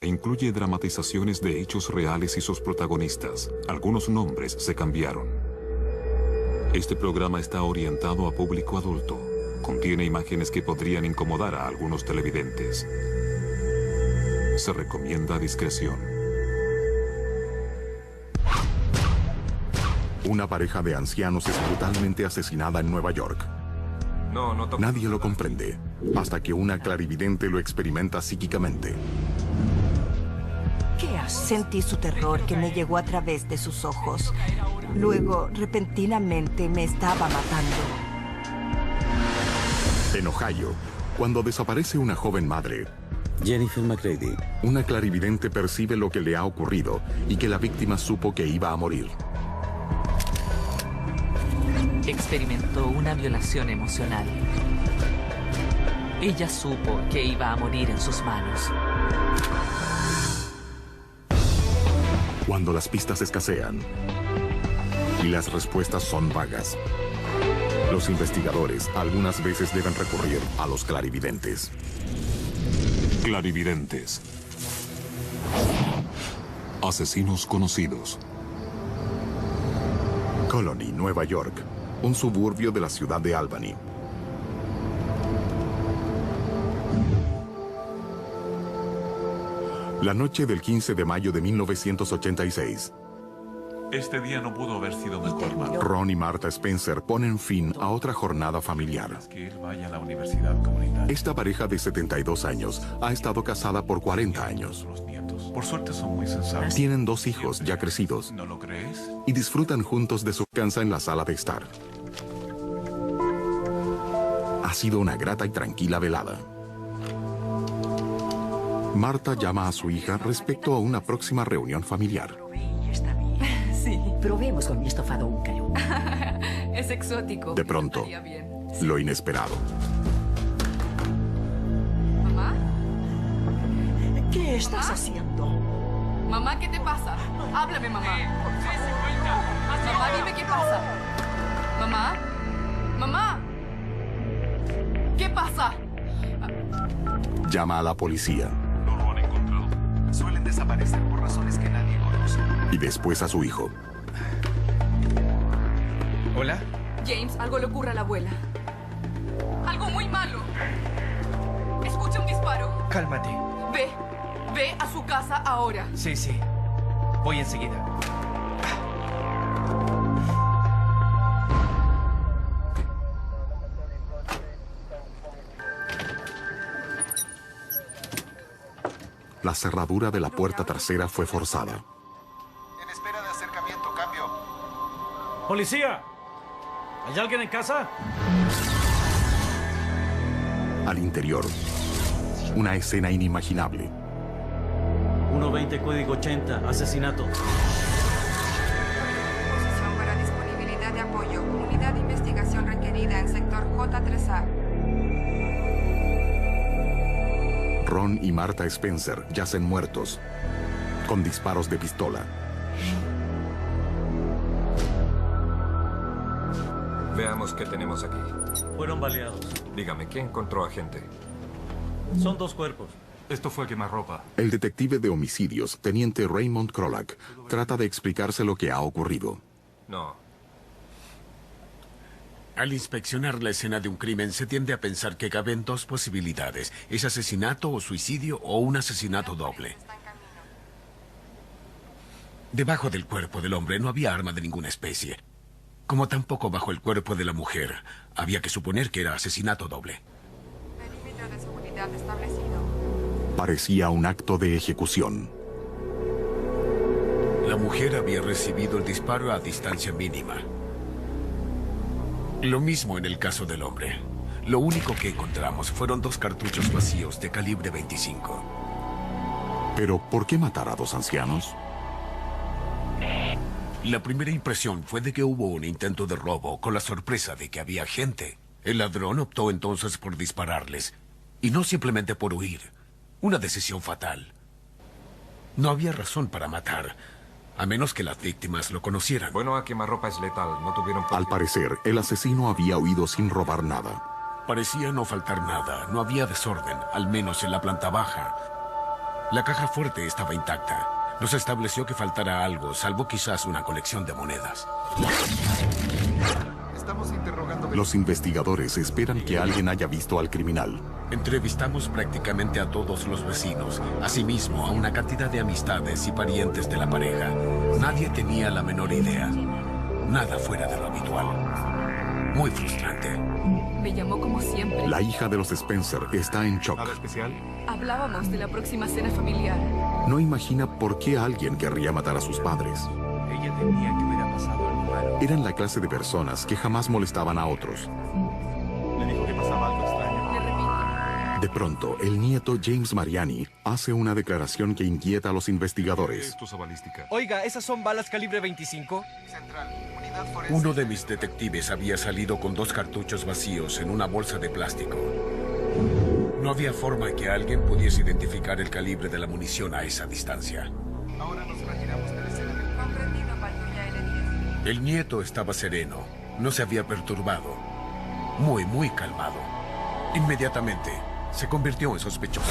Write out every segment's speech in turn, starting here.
Incluye dramatizaciones de hechos reales y sus protagonistas. Algunos nombres se cambiaron. Este programa está orientado a público adulto. Contiene imágenes que podrían incomodar a algunos televidentes. Se recomienda discreción. Una pareja de ancianos es brutalmente asesinada en Nueva York. Nadie lo comprende, hasta que una clarividente lo experimenta psíquicamente. ¿Qué haces? Sentí su terror que me llegó a través de sus ojos. Luego, repentinamente, me estaba matando. En Ohio, cuando desaparece una joven madre, Jennifer McCready, una clarividente percibe lo que le ha ocurrido y que la víctima supo que iba a morir. Experimentó una violación emocional. Ella supo que iba a morir en sus manos. Cuando las pistas escasean y las respuestas son vagas, los investigadores algunas veces deben recurrir a los clarividentes. Clarividentes. Asesinos conocidos. Colony, Nueva York, un suburbio de la ciudad de Albany. La noche del 15 de mayo de 1986. Este día no pudo haber sido mejor, Marta. Ron y Martha Spencer ponen fin a otra jornada familiar. Que él vaya a la universidad comunitaria. Esta pareja de 72 años ha estado casada por 40 años. Los nietos, por suerte, son muy sensatos. Tienen 2 hijos ya crecidos. ¿No lo crees? Y disfrutan juntos de su casa en la sala de estar. Ha sido una grata y tranquila velada. Marta llama a su hija respecto a una próxima reunión familiar. Sí. Probemos con mi estofado húngaro. Es exótico. De pronto, lo inesperado. ¿Mamá? ¿Qué estás haciendo? Mamá, ¿qué te pasa? Háblame, mamá. Mamá, dime qué pasa. Mamá. Mamá. ¿Qué pasa? Llama a la policía. No lo han encontrado. Suelen desaparecer por razones que nadie conoce. Y después a su hijo. ¿Hola? James, algo le ocurre a la abuela. Algo muy malo. Escucha un disparo. Cálmate. Ve a su casa ahora. Sí. Voy enseguida. La cerradura de la puerta trasera fue forzada. En espera de acercamiento, cambio. ¡Policía! ¿Hay alguien en casa? Al interior, una escena inimaginable. 120 código 80, asesinato. Posición para disponibilidad de apoyo. Unidad de investigación requerida en sector J3A. Ron y Martha Spencer yacen muertos, con disparos de pistola. Veamos qué tenemos aquí. Fueron baleados. Dígame, ¿qué encontró agente? Son 2 cuerpos. Esto fue quemarropa. El detective de homicidios, teniente Raymond Krolak, trata de explicarse lo que ha ocurrido. No. Al inspeccionar la escena de un crimen, se tiende a pensar que caben 2 posibilidades. Es asesinato o suicidio o un asesinato doble. Debajo del cuerpo del hombre no había arma de ninguna especie. Como tampoco bajo el cuerpo de la mujer. Había que suponer que era asesinato doble. Perímetro de seguridad establecido. Parecía un acto de ejecución. La mujer había recibido el disparo a distancia mínima. Lo mismo en el caso del hombre. Lo único que encontramos fueron 2 cartuchos vacíos de calibre 25. Pero, ¿por qué matar a 2 ancianos? La primera impresión fue de que hubo un intento de robo, con la sorpresa de que había gente. El ladrón optó entonces por dispararles, y no simplemente por huir. Una decisión fatal. No había razón para matar, a menos que las víctimas lo conocieran. Bueno, a quemarropa es letal. No tuvieron... Al parecer, el asesino había huido sin robar nada. Parecía no faltar nada. No había desorden, al menos en la planta baja. La caja fuerte estaba intacta. Nos estableció que faltara algo, salvo quizás una colección de monedas. Estamos interrogando... Los investigadores esperan que alguien haya visto al criminal. Entrevistamos prácticamente a todos los vecinos, asimismo a una cantidad de amistades y parientes de la pareja. Nadie tenía la menor idea. Nada fuera de lo habitual. Muy frustrante. Me llamó como siempre. La hija de los Spencer está en shock. ¿Nada especial? Hablábamos de la próxima cena familiar. No imagina por qué alguien querría matar a sus padres. Ella temía que hubiera pasado algo malo. Eran la clase de personas que jamás molestaban a otros. Le dijo que pasaba algo extraño. Le repito. De pronto, el nieto James Mariani hace una declaración que inquieta a los investigadores. Esto balística. Oiga, ¿esas son balas calibre 25? Central, unidad forense. Uno de mis detectives había salido con 2 cartuchos vacíos en una bolsa de plástico. No había forma que alguien pudiese identificar el calibre de la munición a esa distancia. Ahora nos retiramos de la escena del... Comprendido, patrulla L10. El nieto estaba sereno, no se había perturbado. Muy calmado. Inmediatamente, se convirtió en sospechoso.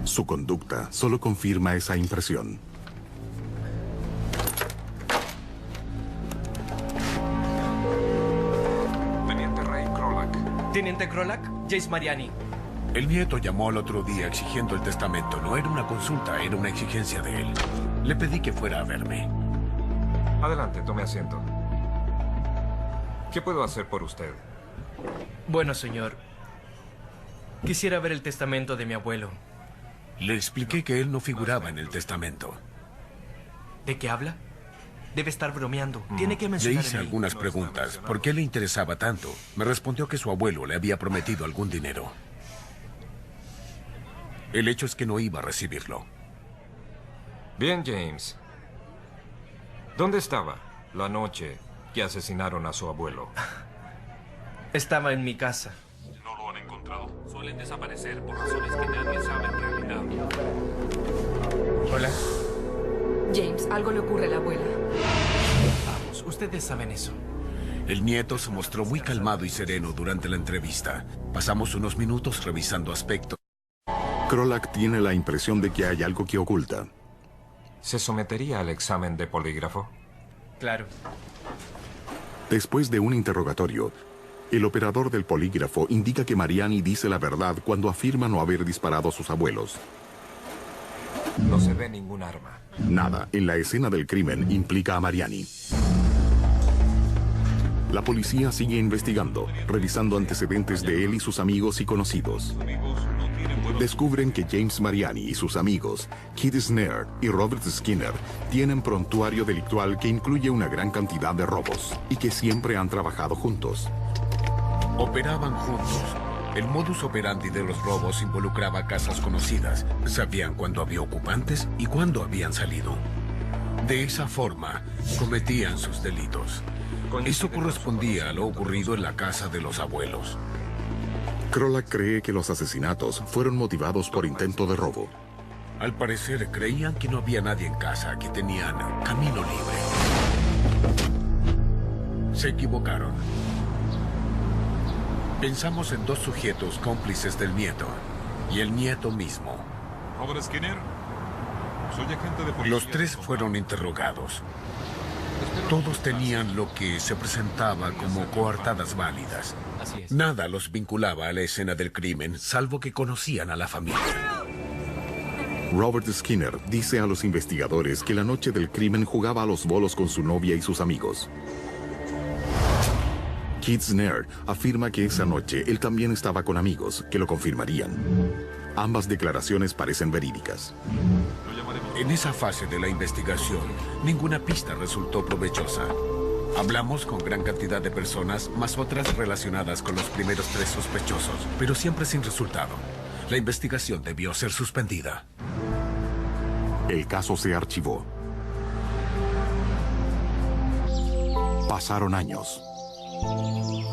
Su conducta solo confirma esa impresión. Teniente Ray Krolak. Teniente Krolak, James Mariani. El nieto llamó al otro día exigiendo el testamento. No era una consulta, era una exigencia de él. Le pedí que fuera a verme. Adelante, tome asiento. ¿Qué puedo hacer por usted? Bueno, señor. Quisiera ver el testamento de mi abuelo. Le expliqué que él no figuraba en el testamento. ¿De qué habla? Debe estar bromeando. Tiene que Le mencionar hice en mí. algunas preguntas. ¿Por qué le interesaba tanto? Me respondió que su abuelo le había prometido algún dinero. El hecho es que no iba a recibirlo. Bien, James. ¿Dónde estaba la noche que asesinaron a su abuelo? Estaba en mi casa. No lo han encontrado. Suelen desaparecer por razones que nadie sabe en realidad. Hola. James, algo le ocurre a la abuela. Vamos, ustedes saben eso. El nieto se mostró muy calmado y sereno durante la entrevista. Pasamos unos minutos revisando aspectos. Krolak tiene la impresión de que hay algo que oculta. ¿Se sometería al examen de polígrafo? Claro. Después de un interrogatorio, el operador del polígrafo indica que Mariani dice la verdad cuando afirma no haber disparado a sus abuelos. No se ve ningún arma. Nada en la escena del crimen implica a Mariani. La policía sigue investigando, revisando antecedentes de él y sus amigos y conocidos. Descubren que James Mariani y sus amigos, Kid Snare y Robert Skinner, tienen prontuario delictual que incluye una gran cantidad de robos y que siempre han trabajado juntos. Operaban juntos. El modus operandi de los robos involucraba casas conocidas. Sabían cuándo había ocupantes y cuándo habían salido. De esa forma, cometían sus delitos. Eso correspondía a lo ocurrido en la casa de los abuelos. Krolak cree que los asesinatos fueron motivados por intento de robo. Al parecer, creían que no había nadie en casa, que tenían camino libre. Se equivocaron. Pensamos en 2 sujetos cómplices del nieto y el nieto mismo. Robert Skinner, soy agente de policía. Los 3 fueron interrogados. Todos tenían lo que se presentaba como coartadas válidas. Así es. Nada los vinculaba a la escena del crimen, salvo que conocían a la familia. Robert Skinner dice a los investigadores que la noche del crimen jugaba a los bolos con su novia y sus amigos. Kid Snare afirma que esa noche él también estaba con amigos, que lo confirmarían. Ambas declaraciones parecen verídicas. En esa fase de la investigación, ninguna pista resultó provechosa. Hablamos con gran cantidad de personas, más otras relacionadas con los primeros 3 sospechosos, pero siempre sin resultado. La investigación debió ser suspendida. El caso se archivó. Pasaron años.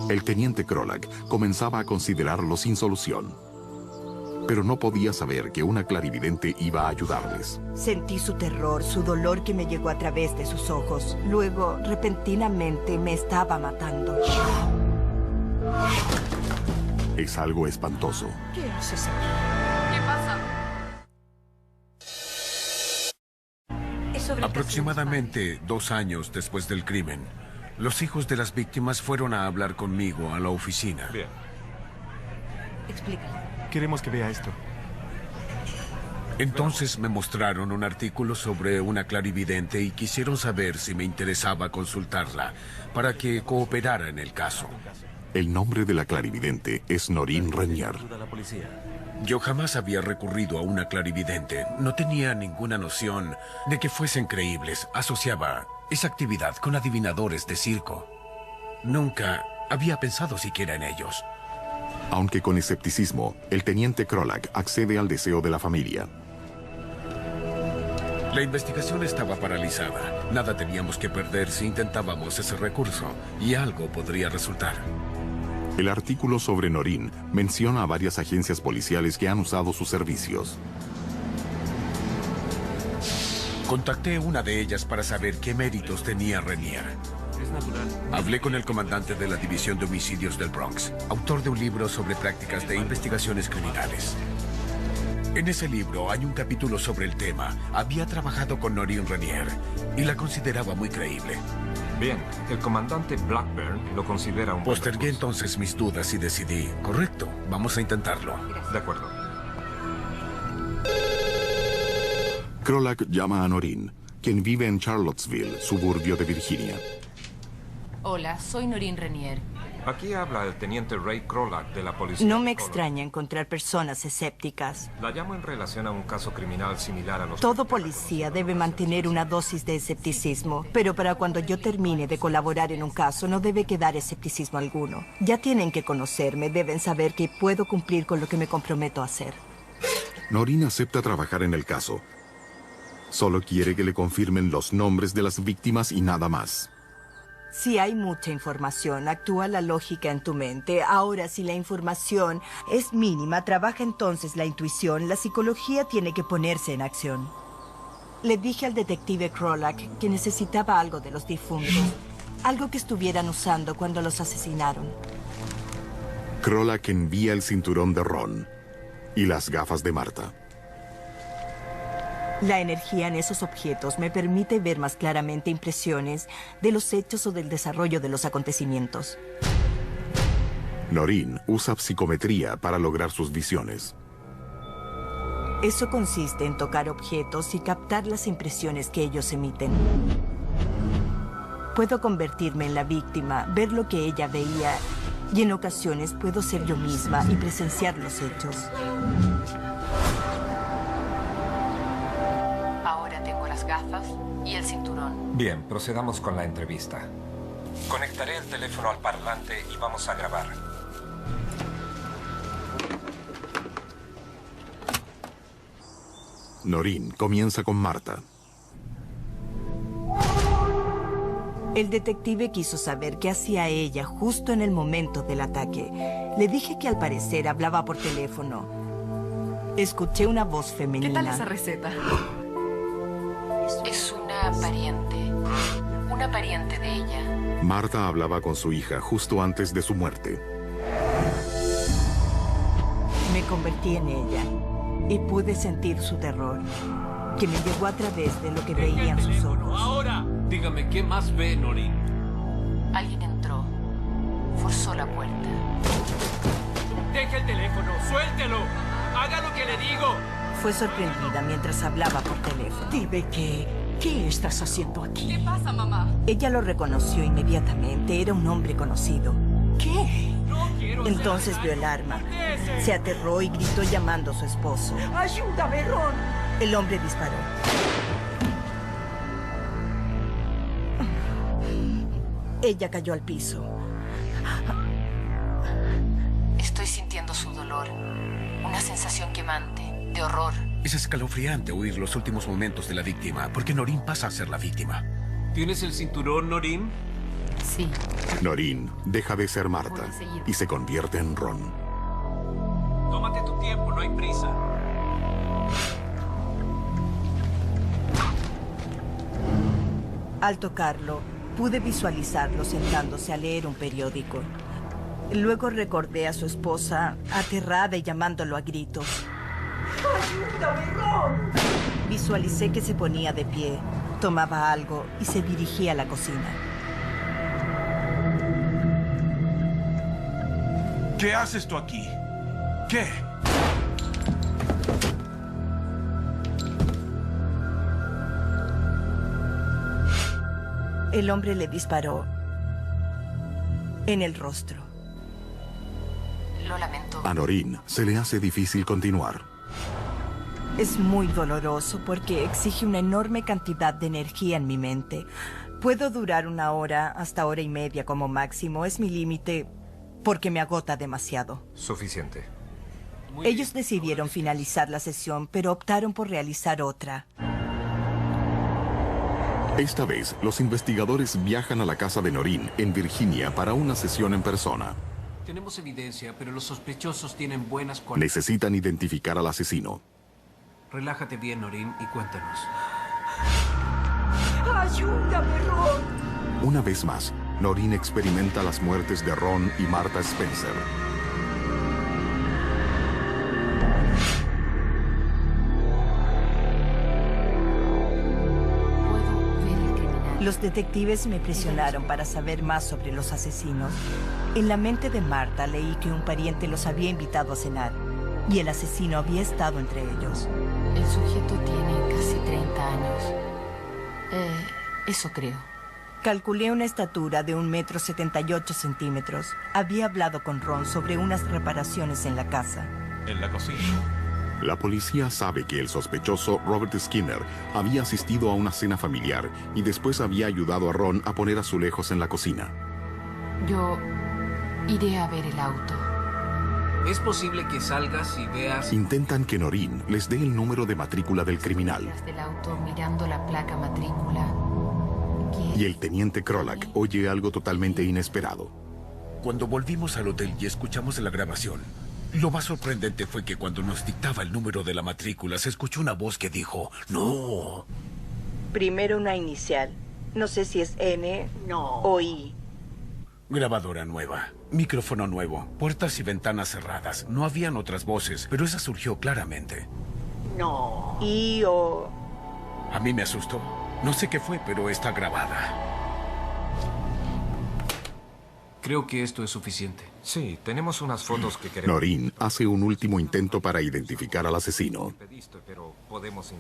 El teniente Krolak comenzaba a considerarlo sin solución. Pero no podía saber que una clarividente iba a ayudarles. Sentí su terror, su dolor que me llegó a través de sus ojos. Luego, repentinamente, me estaba matando. Es algo espantoso. ¿Qué haces aquí? ¿Qué pasa? Aproximadamente 2 años después del crimen, los hijos de las víctimas fueron a hablar conmigo a la oficina. Bien. Explícalo. Queremos que vea esto. Entonces me mostraron un artículo sobre una clarividente y quisieron saber si me interesaba consultarla para que cooperara en el caso. El nombre de la clarividente es Noreen Renier. Yo jamás había recurrido a una clarividente. No tenía ninguna noción de que fuesen creíbles. Asociaba esa actividad con adivinadores de circo. Nunca había pensado siquiera en ellos. Aunque con escepticismo, el teniente Krolak accede al deseo de la familia. La investigación estaba paralizada. Nada teníamos que perder si intentábamos ese recurso, y algo podría resultar. El artículo sobre Noreen menciona a varias agencias policiales que han usado sus servicios. Contacté una de ellas para saber qué méritos tenía Renier. Hablé con el comandante de la División de Homicidios del Bronx, autor de un libro sobre prácticas de investigaciones criminales. En ese libro hay un capítulo sobre el tema. Había trabajado con Noreen Renier y la consideraba muy creíble. Bien, el comandante Blackburn lo considera un... Postergué entonces mis dudas y decidí, correcto, vamos a intentarlo. De acuerdo. Krolak llama a Noreen, quien vive en Charlottesville, suburbio de Virginia. Hola, soy Noreen Renier. Aquí habla el teniente Ray Krolak de la policía. No me extraña encontrar personas escépticas. La llamo en relación a un caso criminal similar a los... Todo policía debe mantener una dosis de escepticismo, pero para cuando yo termine de colaborar en un caso no debe quedar escepticismo alguno. Ya tienen que conocerme, deben saber que puedo cumplir con lo que me comprometo a hacer. Noreen acepta trabajar en el caso. Solo quiere que le confirmen los nombres de las víctimas y nada más. Si hay mucha información, actúa la lógica en tu mente. Ahora, si la información es mínima, trabaja entonces la intuición. La psicología tiene que ponerse en acción. Le dije al detective Krolak que necesitaba algo de los difuntos. Algo que estuvieran usando cuando los asesinaron. Krolak envía el cinturón de Ron y las gafas de Marta. La energía en esos objetos me permite ver más claramente impresiones de los hechos o del desarrollo de los acontecimientos. Noreen usa psicometría para lograr sus visiones. Eso consiste en tocar objetos y captar las impresiones que ellos emiten. Puedo convertirme en la víctima, ver lo que ella veía, y en ocasiones puedo ser yo misma y presenciar los hechos. Gafas y el cinturón. Bien, procedamos con la entrevista. Conectaré el teléfono al parlante y vamos a grabar. Noreen comienza con Marta. El detective quiso saber qué hacía ella justo en el momento del ataque. Le dije que al parecer hablaba por teléfono. Escuché una voz femenina. ¿Qué tal esa receta? Es una pariente de ella. Marta hablaba con su hija justo antes de su muerte. Me convertí en ella y pude sentir su terror, que me llegó a través de lo que veían sus ojos. Ahora, dígame, ¿qué más ve, Noreen? Alguien entró, forzó la puerta. Deje el teléfono, suéltelo, haga lo que le digo. Fue sorprendida mientras hablaba por teléfono. Dime ¿qué estás haciendo aquí? ¿Qué pasa, mamá? Ella lo reconoció inmediatamente. Era un hombre conocido. ¿Qué? No quiero. Entonces vio el arma. Se aterró y gritó llamando a su esposo. ¡Ayúdame, Ron! El hombre disparó. Ella cayó al piso. Estoy sintiendo su dolor. Una sensación quemante, de horror. Es escalofriante oír los últimos momentos de la víctima, porque Noreen pasa a ser la víctima. ¿Tienes el cinturón, Noreen? Sí. Noreen deja de ser Marta y se convierte en Ron. Tómate tu tiempo, no hay prisa. Al tocarlo, pude visualizarlo sentándose a leer un periódico. Luego recordé a su esposa, aterrada y llamándolo a gritos. ¡Ayúdame, Ron! Visualicé que se ponía de pie, tomaba algo y se dirigía a la cocina. ¿Qué haces tú aquí? ¿Qué? El hombre le disparó en el rostro. Lo lamento. A Noreen se le hace difícil continuar. Es muy doloroso porque exige una enorme cantidad de energía en mi mente. Puedo durar 1 hora hasta 1 hora y media como máximo. Es mi límite porque me agota demasiado. Suficiente. Ellos decidieron finalizar la sesión, pero optaron por realizar otra. Esta vez, los investigadores viajan a la casa de Noreen en Virginia para una sesión en persona. Tenemos evidencia, pero los sospechosos tienen buenas cualidades. Necesitan identificar al asesino. Relájate bien, Noreen, y cuéntanos. ¡Ayúdame, Ron! Una vez más, Noreen experimenta las muertes de Ron y Martha Spencer. Los detectives me presionaron para saber más sobre los asesinos. En la mente de Martha leí que un pariente los había invitado a cenar y el asesino había estado entre ellos. El sujeto tiene casi 30 años. Eso creo. Calculé una estatura de 1,78 m. Había hablado con Ron sobre unas reparaciones en la casa. En la cocina. La policía sabe que el sospechoso Robert Skinner había asistido a una cena familiar y después había ayudado a Ron a poner azulejos en la cocina. Yo iré a ver el auto. Es posible que salgas y veas... Intentan que Noreen les dé el número de matrícula del criminal. Del auto mirando la placa matrícula. Y el teniente Krolak oye algo totalmente inesperado. Cuando volvimos al hotel y escuchamos la grabación, lo más sorprendente fue que cuando nos dictaba el número de la matrícula, se escuchó una voz que dijo, ¡no! Primero una inicial. No sé si es N o I. Grabadora nueva, micrófono nuevo, puertas y ventanas cerradas. No habían otras voces, pero esa surgió claramente. No. I o... A mí me asustó. No sé qué fue, pero está grabada. Creo que esto es suficiente. Sí, tenemos unas fotos que queremos... Noreen hace un último intento para identificar al asesino.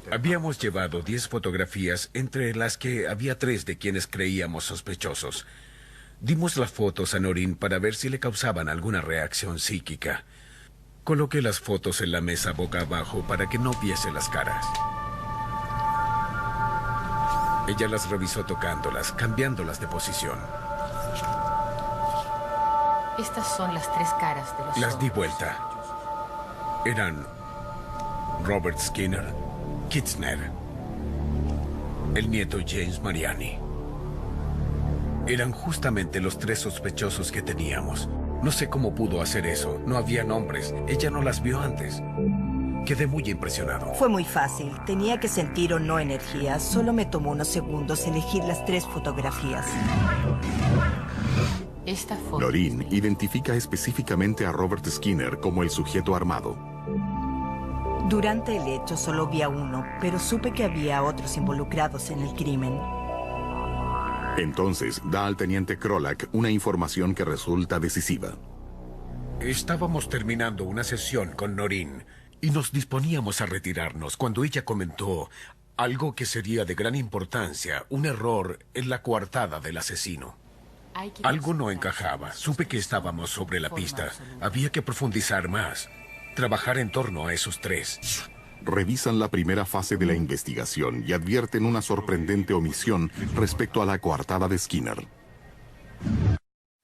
Habíamos llevado 10 fotografías, entre las que había 3 de quienes creíamos sospechosos. Dimos las fotos a Noreen para ver si le causaban alguna reacción psíquica. Coloqué las fotos en la mesa boca abajo para que no viese las caras. Ella las revisó tocándolas, cambiándolas de posición. Estas son las 3 caras de los Las di ojos. vuelta. Eran Robert Skinner, Kitzner, el nieto James Mariani. Eran justamente los 3 sospechosos que teníamos. No sé cómo pudo hacer eso. No había nombres. Ella no las vio antes. Quedé muy impresionado. Fue muy fácil. Tenía que sentir o no energía. Solo me tomó unos segundos elegir las 3 fotografías. Esta foto. Noreen identifica específicamente a Robert Skinner como el sujeto armado. Durante el hecho solo vi a uno, pero supe que había otros involucrados en el crimen. Entonces da al teniente Krolak una información que resulta decisiva. Estábamos terminando una sesión con Noreen y nos disponíamos a retirarnos cuando ella comentó algo que sería de gran importancia, un error en la coartada del asesino. Algo no encajaba. Supe que estábamos sobre la pista. Había que profundizar más. Trabajar en torno a esos 3. Revisan la primera fase de la investigación y advierten una sorprendente omisión respecto a la coartada de Skinner.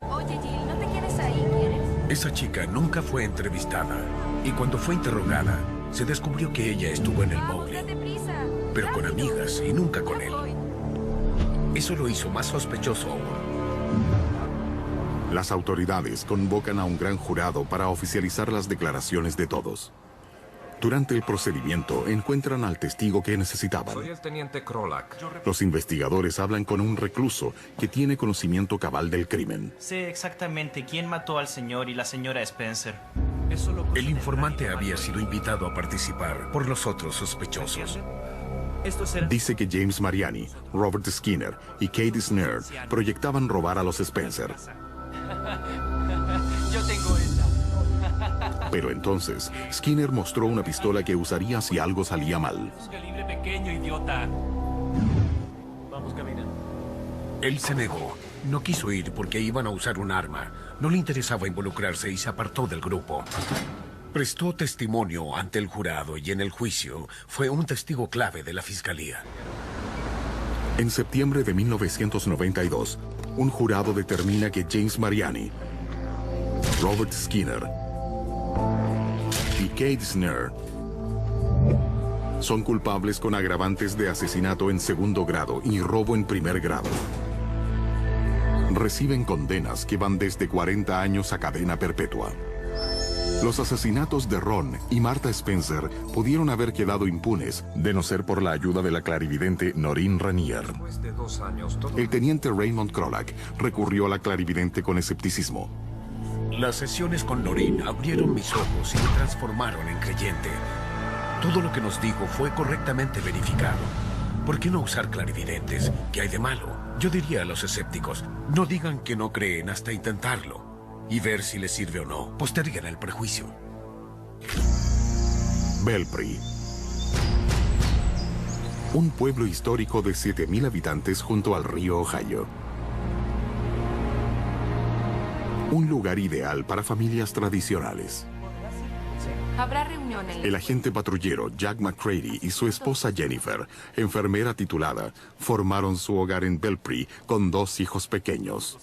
Oye, Jill, no te quedes ahí, ¿quieres? Esa chica nunca fue entrevistada. Y cuando fue interrogada, se descubrió que ella estuvo en el bowling. Pero con amigas y nunca con él. Eso lo hizo más sospechoso aún. Las autoridades convocan a un gran jurado para oficializar las declaraciones de todos. Durante el procedimiento, encuentran al testigo que necesitaban. Soy el teniente Krolak. Los investigadores hablan con un recluso que tiene conocimiento cabal del crimen. Sé exactamente quién mató al señor y la señora Spencer. El informante había sido invitado a participar por los otros sospechosos. Dice que James Mariani, Robert Skinner y Kate Snare proyectaban robar a los Spencer. Yo tengo esta. Pero entonces, Skinner mostró una pistola que usaría si algo salía mal. Calibre pequeño, idiota. Vamos, camina. Él se negó. No quiso ir porque iban a usar un arma. No le interesaba involucrarse y se apartó del grupo. Prestó testimonio ante el jurado y en el juicio fue un testigo clave de la fiscalía. En septiembre de 1992, un jurado determina que James Mariani, Robert Skinner y Kate Snare son culpables con agravantes de asesinato en segundo grado y robo en primer grado. Reciben condenas que van desde 40 años a cadena perpetua. Los asesinatos de Ron y Martha Spencer pudieron haber quedado impunes de no ser por la ayuda de la clarividente Noreen Ranier. Después de 2 años, todo... El teniente Raymond Krolak recurrió a la clarividente con escepticismo. Las sesiones con Noreen abrieron mis ojos y me transformaron en creyente. Todo lo que nos dijo fue correctamente verificado. ¿Por qué no usar clarividentes? ¿Qué hay de malo? Yo diría a los escépticos, no digan que no creen hasta intentarlo. Y ver si les sirve o no. Posterguen el prejuicio. Belpre. Un pueblo histórico de 7,000 habitantes junto al río Ohio. Un lugar ideal para familias tradicionales. Habrá reuniones. El agente patrullero Jack McCready y su esposa Jennifer, enfermera titulada, formaron su hogar en Belpre con 2 hijos pequeños.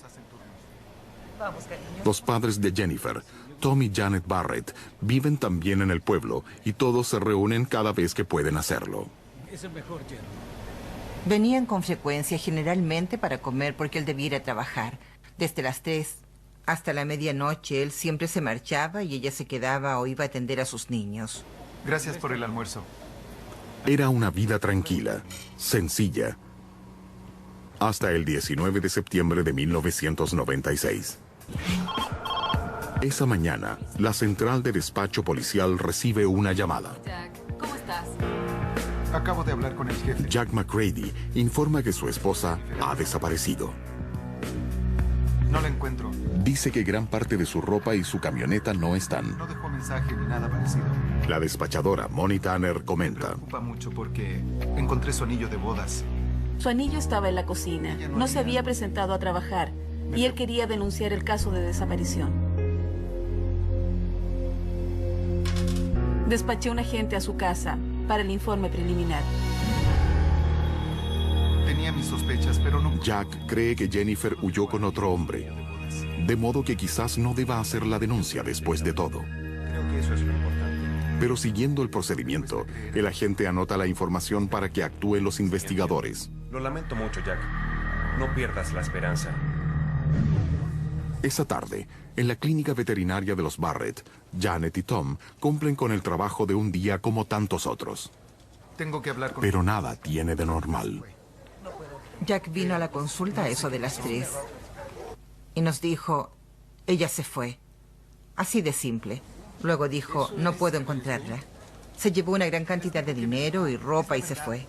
Los padres de Jennifer, Tom y Janet Barrett, viven también en el pueblo y todos se reúnen cada vez que pueden hacerlo. Es el mejor, Jen. Venían con frecuencia, generalmente para comer porque él debía ir a trabajar. Desde las 3 hasta la medianoche, él siempre se marchaba y ella se quedaba o iba a atender a sus niños. Gracias por el almuerzo. Era una vida tranquila, sencilla, hasta el 19 de septiembre de 1996. Esa mañana, la central de despacho policial recibe una llamada. Jack, ¿cómo estás? Acabo de hablar con el jefe. Jack McCready informa que su esposa ha desaparecido. No la encuentro. Dice que gran parte de su ropa y su camioneta no están. No dejó mensaje ni nada parecido. La despachadora Moni Tanner comenta. Me preocupa mucho porque encontré su anillo de bodas. Su anillo estaba en la cocina. No se había presentado a trabajar y él quería denunciar el caso de desaparición. Despaché a un agente a su casa para el informe preliminar. Tenía mis sospechas, pero no... Jack cree que Jennifer huyó con otro hombre, de modo que quizás no deba hacer la denuncia después de todo. Creo que eso es lo importante. Pero siguiendo el procedimiento, el agente anota la información para que actúen los investigadores. Lo lamento mucho, Jack. No pierdas la esperanza. Esa tarde, en la clínica veterinaria de los Barrett, Janet y Tom cumplen con el trabajo de un día como tantos otros. Tengo que hablar con... Pero nada tiene de normal. Jack vino a la consulta a eso de las 3 y nos dijo, ella se fue. Así de simple. Luego dijo, no puedo encontrarla. Se llevó una gran cantidad de dinero y ropa y se fue.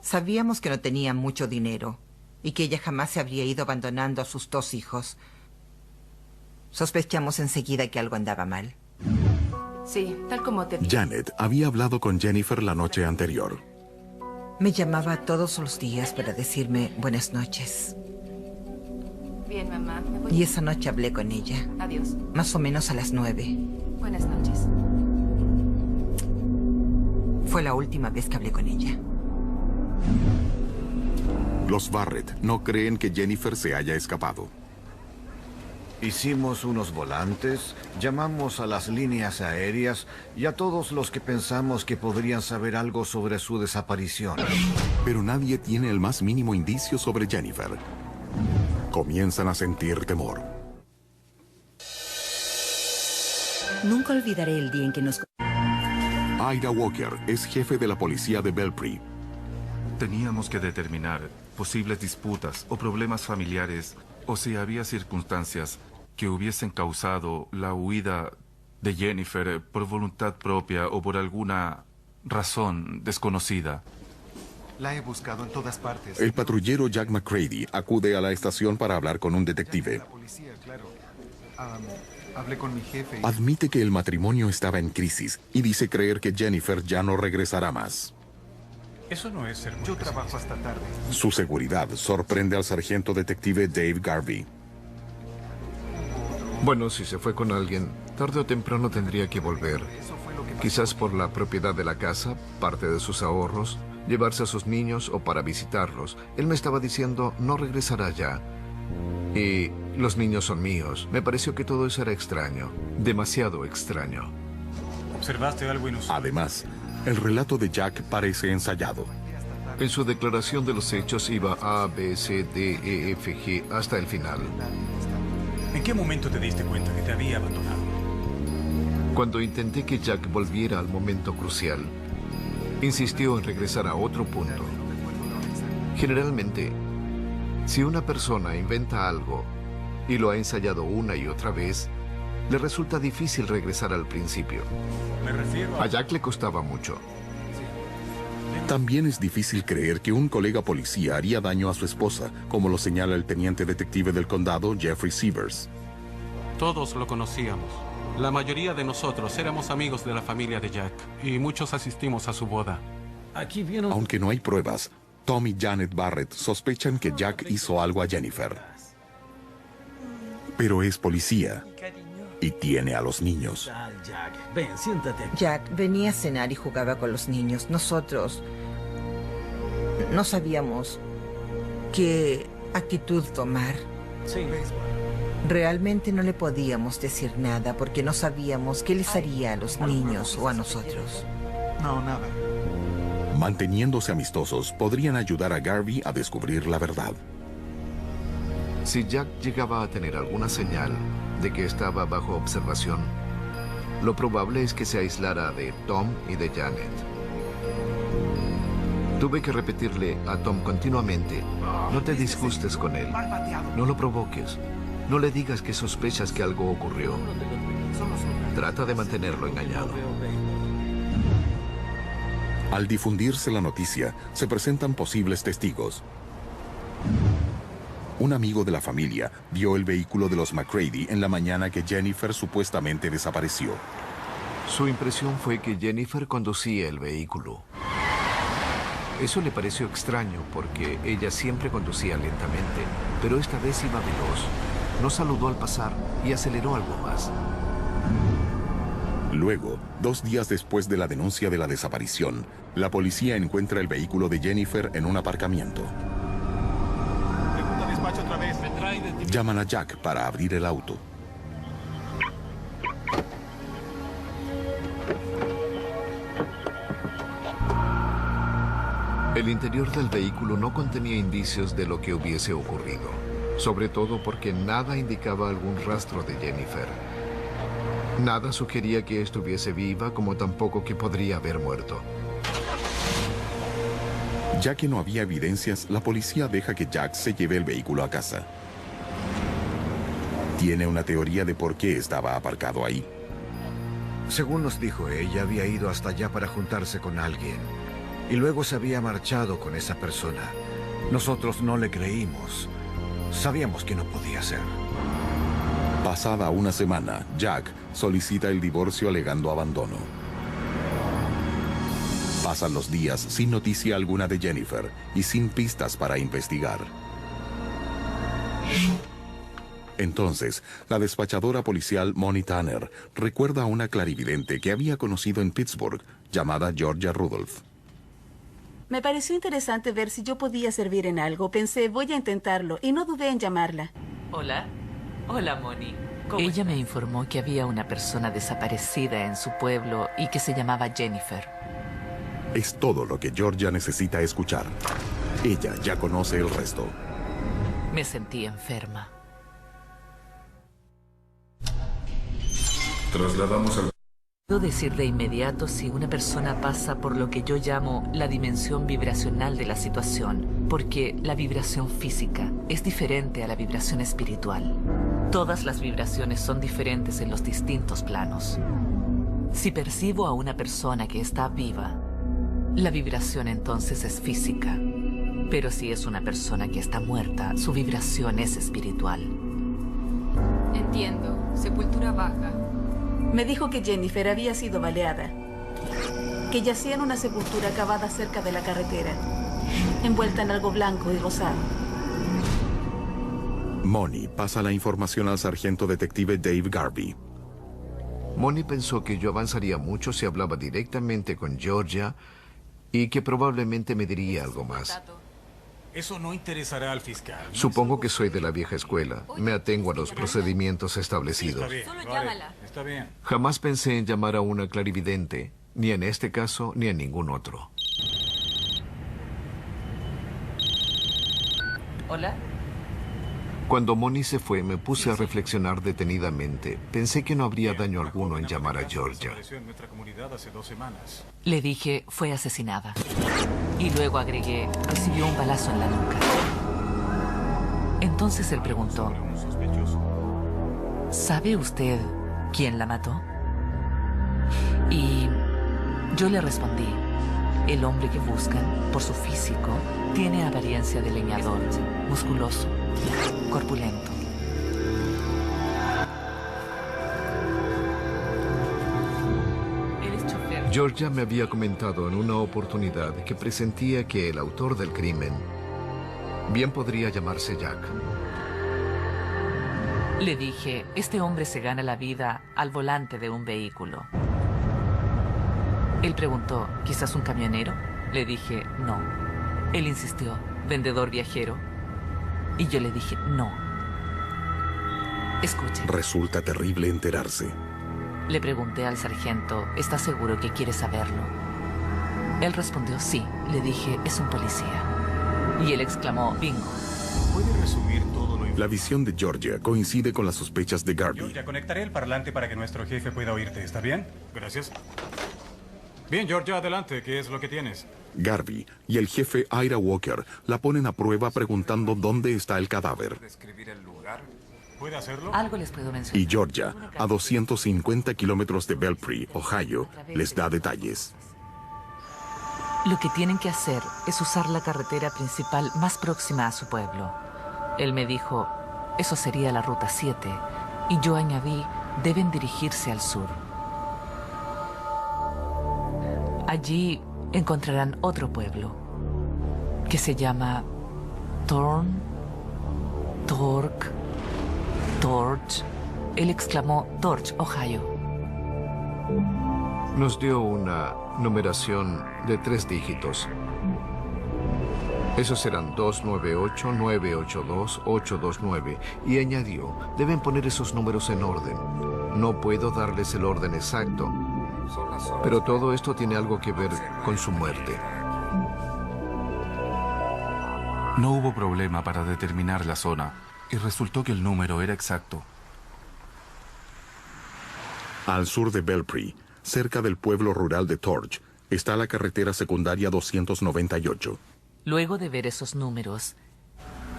Sabíamos que no tenía mucho dinero y que ella jamás se habría ido abandonando a sus 2 hijos. Sospechamos enseguida que algo andaba mal. Sí, tal como te... Janet había hablado con Jennifer la noche anterior. Me llamaba todos los días para decirme buenas noches. Bien, mamá. ¿Me voy? Y esa noche hablé con ella. Adiós. Más o menos a las 9. Buenas noches. Fue la última vez que hablé con ella. Los Barrett no creen que Jennifer se haya escapado. Hicimos unos volantes, llamamos a las líneas aéreas y a todos los que pensamos que podrían saber algo sobre su desaparición. Pero nadie tiene el más mínimo indicio sobre Jennifer. Comienzan a sentir temor. Nunca olvidaré el día en que nos... Ida Walker es jefe de la policía de Belpre. Teníamos que determinar posibles disputas o problemas familiares o si había circunstancias que hubiesen causado la huida de Jennifer por voluntad propia o por alguna razón desconocida. La he buscado en todas partes. El patrullero Jack McCready acude a la estación para hablar con un detective. La policía, claro. Hablé con mi jefe. Admite que el matrimonio estaba en crisis y dice creer que Jennifer ya no regresará más. Eso no es ser muy Yo trabajo hasta tarde. Su seguridad sorprende al sargento detective Dave Garvey. Bueno, si se fue con alguien, tarde o temprano tendría que volver. Quizás por la propiedad de la casa, parte de sus ahorros, llevarse a sus niños o para visitarlos. Él me estaba diciendo, no regresará ya. Y los niños son míos. Me pareció que todo eso era extraño. Demasiado extraño. ¿Observaste algo inusual? Además, el relato de Jack parece ensayado. En su declaración de los hechos iba A, B, C, D, E, F, G hasta el final. ¿En qué momento te diste cuenta que te había abandonado? Cuando intenté que Jack volviera al momento crucial, insistió en regresar a otro punto. Generalmente, si una persona inventa algo y lo ha ensayado una y otra vez, le resulta difícil regresar al principio. Me refiero a Jack le costaba mucho. También es difícil creer que un colega policía haría daño a su esposa, como lo señala el teniente detective del condado, Jeffrey Sievers. Todos lo conocíamos. La mayoría de nosotros éramos amigos de la familia de Jack y muchos asistimos a su boda. Aquí viene Aunque no hay pruebas, Tom y Janet Barrett sospechan que Jack hizo algo a Jennifer. Pero es policía y tiene a los niños. Jack, ven, siéntate. Jack venía a cenar y jugaba con los niños. Nosotros no sabíamos qué actitud tomar. Sí. Realmente no le podíamos decir nada porque no sabíamos qué les haría a los niños o a nosotros. No, nada. Manteniéndose amistosos, podrían ayudar a Garvey a descubrir la verdad. Si Jack llegaba a tener alguna señal de que estaba bajo observación, lo probable es que se aislara de Tom y de Janet. Tuve que repetirle a Tom continuamente, no te disgustes con él, no lo provoques, no le digas que sospechas que algo ocurrió. Trata de mantenerlo engañado. Al difundirse la noticia, se presentan posibles testigos. Un amigo de la familia vio el vehículo de los McCready en la mañana que Jennifer supuestamente desapareció. Su impresión fue que Jennifer conducía el vehículo. Eso le pareció extraño porque ella siempre conducía lentamente, pero esta vez iba veloz. No saludó al pasar y aceleró algo más. Luego, 2 días después de la denuncia de la desaparición, la policía encuentra el vehículo de Jennifer en un aparcamiento. Pregunta despacho otra vez. Llaman a Jack para abrir el auto. El interior del vehículo no contenía indicios de lo que hubiese ocurrido, sobre todo porque nada indicaba algún rastro de Jennifer. Nada sugería que estuviese viva, como tampoco que podría haber muerto. Ya que no había evidencias, la policía deja que Jack se lleve el vehículo a casa. Tiene una teoría de por qué estaba aparcado ahí. Según nos dijo, ella había ido hasta allá para juntarse con alguien y luego se había marchado con esa persona. Nosotros no le creímos. Sabíamos que no podía ser. Pasada una semana, Jack solicita el divorcio alegando abandono. Pasan los días sin noticia alguna de Jennifer y sin pistas para investigar. Entonces, la despachadora policial Moni Tanner recuerda a una clarividente que había conocido en Pittsburgh, llamada Georgia Rudolph. Me pareció interesante ver si yo podía servir en algo. Pensé, voy a intentarlo, y no dudé en llamarla. Hola. Hola, Moni. Ella me informó que había una persona desaparecida en su pueblo y que se llamaba Jennifer. Es todo lo que Georgia necesita escuchar. Ella ya conoce el resto. Me sentí enferma. Trasladamos al Puedo decir de inmediato si una persona pasa por lo que yo llamo la dimensión vibracional de la situación, porque la vibración física es diferente a la vibración espiritual. Todas las vibraciones son diferentes en los distintos planos. Si percibo a una persona que está viva, la vibración entonces es física. Pero si es una persona que está muerta, su vibración es espiritual. Entiendo. Sepultura baja. Me dijo que Jennifer había sido baleada, que yacía en una sepultura cavada cerca de la carretera, envuelta en algo blanco y rosado. Moni pasa la información al sargento detective Dave Garvey. Moni pensó que yo avanzaría mucho si hablaba directamente con Georgia y que probablemente me diría algo más. Eso no interesará al fiscal. Supongo que soy de la vieja escuela. Me atengo a los procedimientos establecidos. Está bien, Solo llámala. Está bien. Jamás pensé en llamar a una clarividente, ni en este caso ni en ningún otro. ¿Hola? Cuando Moni se fue, me puse a reflexionar detenidamente. Pensé que no habría daño alguno en llamar a Georgia. Le dije, fue asesinada. Y luego agregué, recibió un balazo en la nuca. Entonces él preguntó, ¿sabe usted quién la mató? Y yo le respondí, el hombre que buscan, por su físico, tiene apariencia de leñador, musculoso, corpulento. Georgia me había comentado en una oportunidad que presentía que el autor del crimen bien podría llamarse Jack. Le dije, este hombre se gana la vida al volante de un vehículo. Él preguntó, ¿quizás un camionero? Le dije, no. Él insistió, ¿vendedor viajero? Y yo le dije, no. Escuche. Resulta terrible enterarse. Le pregunté al sargento, ¿está seguro que quiere saberlo? Él respondió, sí. Le dije, es un policía. Y él exclamó, bingo. ¿Puede resumir todo lo La visión de Georgia coincide con las sospechas de Garvey. Georgia, conectaré el parlante para que nuestro jefe pueda oírte. ¿Está bien? Gracias. Bien, Georgia, adelante. ¿Qué es lo que tienes? Garvey y el jefe Ira Walker la ponen a prueba preguntando dónde está el cadáver. ¿Puede hacerlo? Algo les puedo mencionar. Y Georgia, a 250 kilómetros de Belpre, Ohio, les da detalles. Lo que tienen que hacer es usar la carretera principal más próxima a su pueblo. Él me dijo, eso sería la ruta 7, y yo añadí, deben dirigirse al sur. Allí encontrarán otro pueblo, que se llama Torch. Él exclamó, Torch, Ohio. Nos dio una numeración de 3 dígitos. Esos eran 298, 982, 829. Y añadió, deben poner esos números en orden. No puedo darles el orden exacto, pero todo esto tiene algo que ver con su muerte. No hubo problema para determinar la zona, y resultó que el número era exacto. Al sur de Belpre, cerca del pueblo rural de Torch, está la carretera secundaria 298. Luego de ver esos números,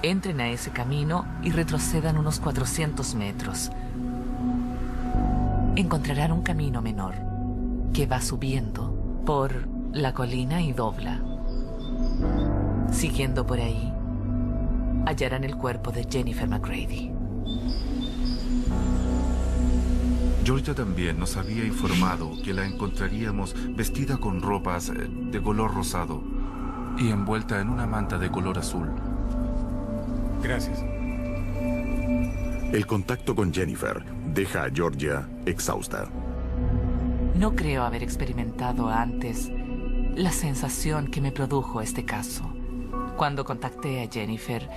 entren a ese camino y retrocedan unos 400 metros. Encontrarán un camino menor que va subiendo por la colina y dobla. Siguiendo por ahí, hallarán el cuerpo de Jennifer McGrady. Georgia también nos había informado que la encontraríamos vestida con ropas de color rosado y envuelta en una manta de color azul. Gracias. El contacto con Jennifer deja a Georgia exhausta. No creo haber experimentado antes la sensación que me produjo este caso cuando contacté a Jennifer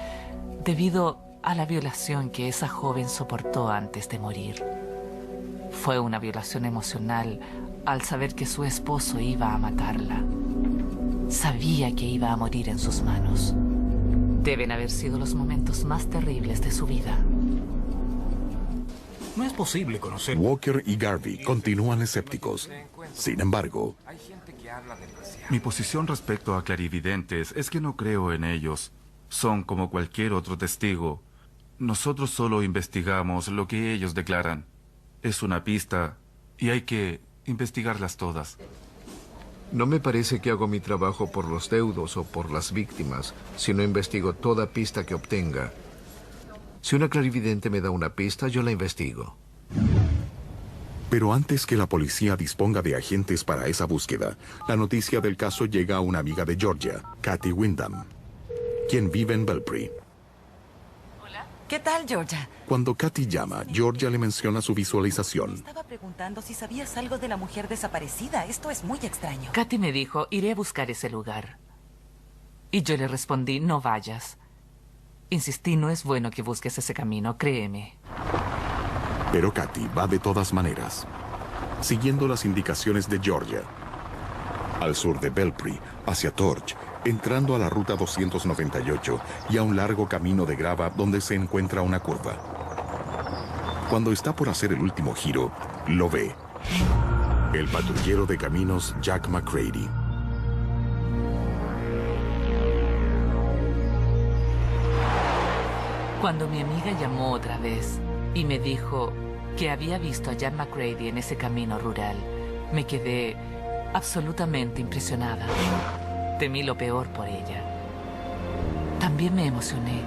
debido a la violación que esa joven soportó antes de morir. Fue una violación emocional al saber que su esposo iba a matarla. Sabía que iba a morir en sus manos. Deben haber sido los momentos más terribles de su vida. No es posible conocer... Walker y Garvey continúan escépticos. Sin embargo, mi posición respecto a clarividentes es que no creo en ellos. Son como cualquier otro testigo. Nosotros solo investigamos lo que ellos declaran. Es una pista y hay que investigarlas todas. No me parece que hago mi trabajo por los deudos o por las víctimas, si no investigo toda pista que obtenga. Si una clarividente me da una pista, yo la investigo. Pero antes que la policía disponga de agentes para esa búsqueda, la noticia del caso llega a una amiga de Georgia, Kathy Wyndham, quien vive en Belpre. ¿Qué tal, Georgia? Cuando Kathy llama, Georgia le menciona su visualización. Estaba preguntando si sabías algo de la mujer desaparecida. Esto es muy extraño. Kathy me dijo, iré a buscar ese lugar. Y yo le respondí, no vayas. Insistí, no es bueno que busques ese camino, créeme. Pero Kathy va de todas maneras, siguiendo las indicaciones de Georgia. Al sur de Belpre, hacia Torch, entrando a la ruta 298 y a un largo camino de grava donde se encuentra una curva. Cuando está por hacer el último giro, lo ve. El patrullero de caminos Jack McCready. Cuando mi amiga llamó otra vez y me dijo que había visto a Jack McCready en ese camino rural, me quedé absolutamente impresionada. Temí lo peor por ella. También me emocioné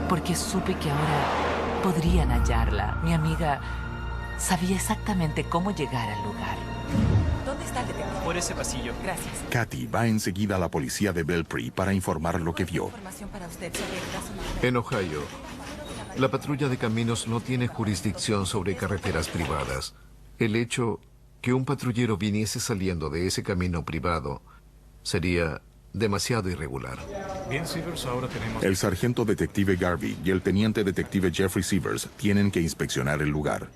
porque supe que ahora podrían hallarla. Mi amiga sabía exactamente cómo llegar al lugar. ¿Dónde está el detective? Por ese pasillo. Gracias. Kathy va enseguida a la policía de Belpre para informar lo que vio. Información para usted sobre el caso. En Ohio, la patrulla de caminos no tiene jurisdicción sobre carreteras privadas. El hecho que un patrullero viniese saliendo de ese camino privado sería demasiado irregular. Bien, Sievers, ahora tenemos... El sargento detective Garvey y el teniente detective Jeffrey Sievers tienen que inspeccionar el lugar.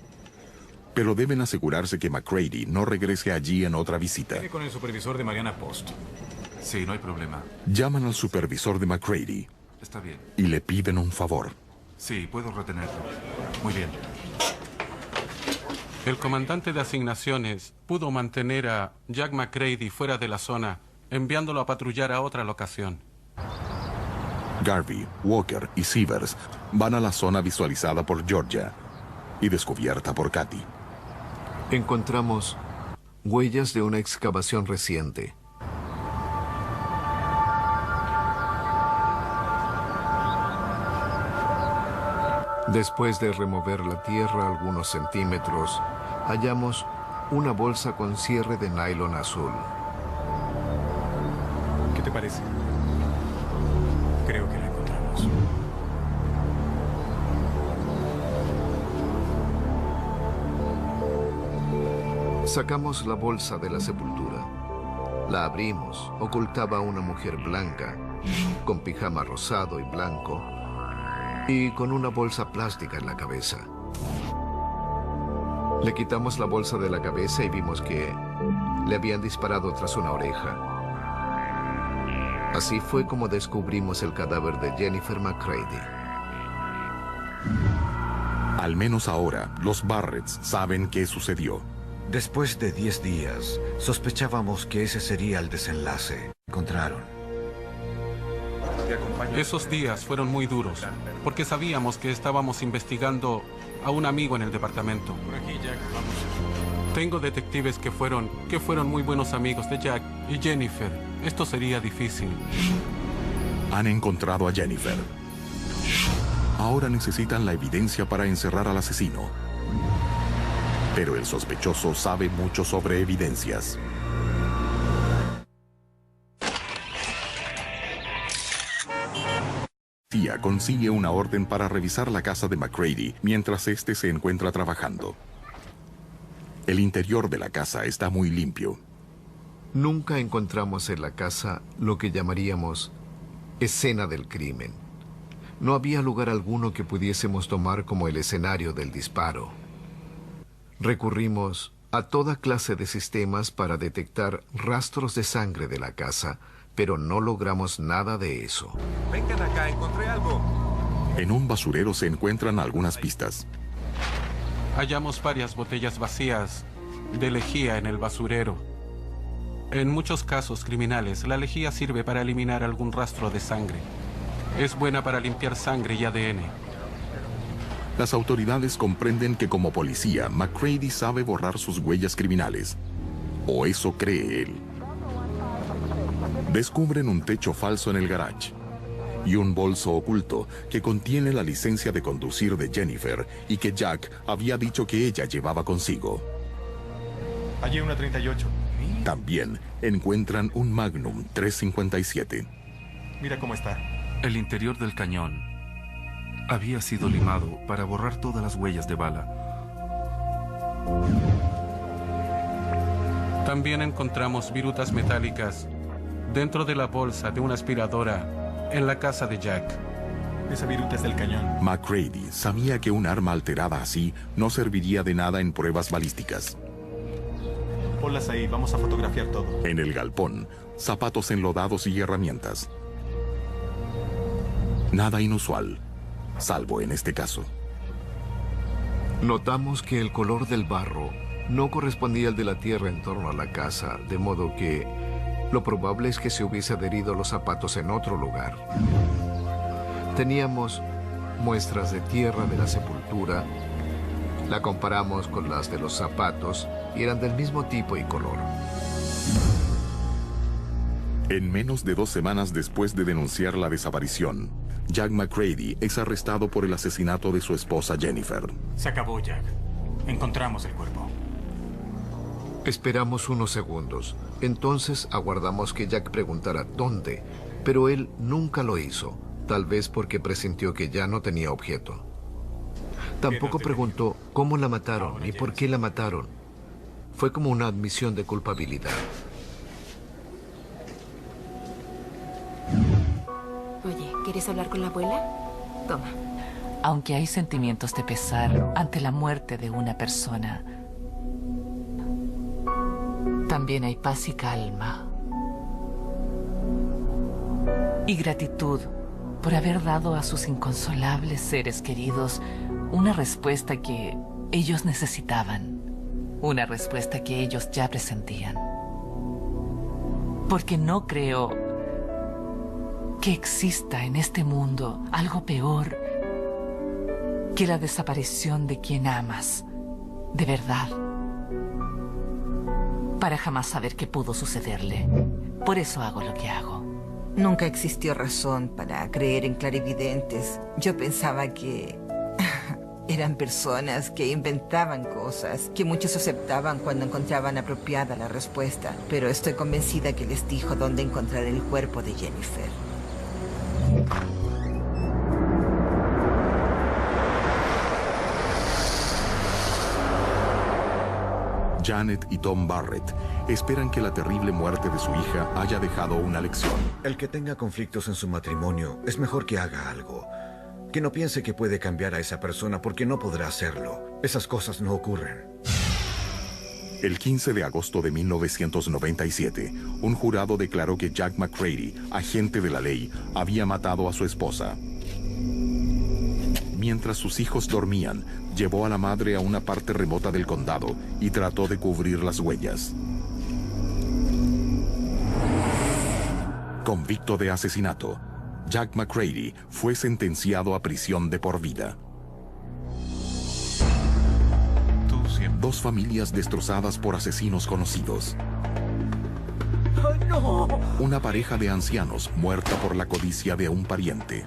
Pero deben asegurarse que McCready no regrese allí en otra visita. Viene con el supervisor de Mariana Post. Sí, no hay problema. Llaman al supervisor de McCready. Está bien. Y le piden un favor. Sí, puedo retenerlo. Muy bien. El comandante de asignaciones pudo mantener a Jack McCready fuera de la zona, enviándolo a patrullar a otra locación. Garvey, Walker y Sievers van a la zona visualizada por Georgia y descubierta por Kathy. Encontramos huellas de una excavación reciente. Después de remover la tierra algunos centímetros, hallamos una bolsa con cierre de nylon azul. ¿Qué te parece? Creo que la encontramos. Sacamos la bolsa de la sepultura. La abrimos. Ocultaba a una mujer blanca, con pijama rosado y blanco, y con una bolsa plástica en la cabeza. Le quitamos la bolsa de la cabeza y vimos que le habían disparado tras una oreja. Así fue como descubrimos el cadáver de Jennifer McCready. Al menos ahora, los Barretts saben qué sucedió. Después de 10 días, sospechábamos que ese sería el desenlace. Encontraron. Esos días fueron muy duros, porque sabíamos que estábamos investigando a un amigo en el departamento. Por aquí, Jack, vamos. Tengo detectives que fueron muy buenos amigos de Jack y Jennifer. Esto sería difícil. Han encontrado a Jennifer. Ahora necesitan la evidencia para encerrar al asesino. Pero el sospechoso sabe mucho sobre evidencias. Tía consigue una orden para revisar la casa de McCready mientras este se encuentra trabajando. El interior de la casa está muy limpio. Nunca encontramos en la casa lo que llamaríamos escena del crimen. No había lugar alguno que pudiésemos tomar como el escenario del disparo. Recurrimos a toda clase de sistemas para detectar rastros de sangre de la casa, pero no logramos nada de eso. Vengan acá, encontré algo. En un basurero se encuentran algunas pistas. hallamos varias botellas vacías de lejía en el basurero. En muchos casos criminales, la lejía sirve para eliminar algún rastro de sangre. Es buena para limpiar sangre y ADN. Las autoridades comprenden que como policía, McCready sabe borrar sus huellas criminales. O eso cree él. Descubren un techo falso en el garage y un bolso oculto que contiene la licencia de conducir de Jennifer y que Jack había dicho que ella llevaba consigo. Allí una 38. También encuentran un Magnum 357. Mira cómo está. El interior del cañón había sido limado para borrar todas las huellas de bala. También encontramos virutas metálicas dentro de la bolsa de una aspiradora en la casa de Jack. Esa viruta es del cañón. McCready sabía que un arma alterada así no serviría de nada en pruebas balísticas. Ponlas ahí, vamos a fotografiar todo. En el galpón, zapatos enlodados y herramientas. Nada inusual, salvo en este caso. Notamos que el color del barro no correspondía al de la tierra en torno a la casa, de modo que lo probable es que se hubiese adherido los zapatos en otro lugar. Teníamos muestras de tierra de la sepultura, la comparamos con las de los zapatos y eran del mismo tipo y color. En menos de 2 semanas después de denunciar la desaparición, Jack McCready es arrestado por el asesinato de su esposa Jennifer. Se acabó, Jack. Encontramos el cuerpo. Esperamos unos segundos. Entonces aguardamos que Jack preguntara dónde, pero él nunca lo hizo, tal vez porque presintió que ya no tenía objeto. Tampoco preguntó cómo la mataron ni por qué la mataron. Fue como una admisión de culpabilidad. Oye, ¿quieres hablar con la abuela? Toma. Aunque hay sentimientos de pesar ante la muerte de una persona, también hay paz y calma. Y gratitud por haber dado a sus inconsolables seres queridos una respuesta que ellos necesitaban. Una respuesta que ellos ya presentían. Porque no creo que exista en este mundo algo peor que la desaparición de quien amas, de verdad, para jamás saber qué pudo sucederle. Por eso hago lo que hago. Nunca existió razón para creer en clarividentes. Yo pensaba que eran personas que inventaban cosas, que muchos aceptaban cuando encontraban apropiada la respuesta. Pero estoy convencida que les dijo dónde encontrar el cuerpo de Jennifer. Janet y Tom Barrett esperan que la terrible muerte de su hija haya dejado una lección. El que tenga conflictos en su matrimonio es mejor que haga algo. Que no piense que puede cambiar a esa persona porque no podrá hacerlo. Esas cosas no ocurren. El 15 de agosto de 1997, un jurado declaró que Jack McCready, agente de la ley, había matado a su esposa. Mientras sus hijos dormían, llevó a la madre a una parte remota del condado y trató de cubrir las huellas. Convicto de asesinato, Jack McCready fue sentenciado a prisión de por vida. 2 familias destrozadas por asesinos conocidos. Una pareja de ancianos muerta por la codicia de un pariente.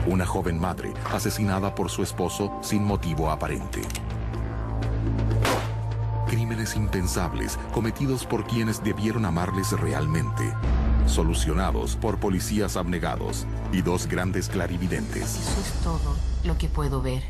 Una joven madre asesinada por su esposo sin motivo aparente. Crímenes impensables cometidos por quienes debieron amarles realmente. Solucionados por policías abnegados y 2 grandes clarividentes. Eso es todo lo que puedo ver.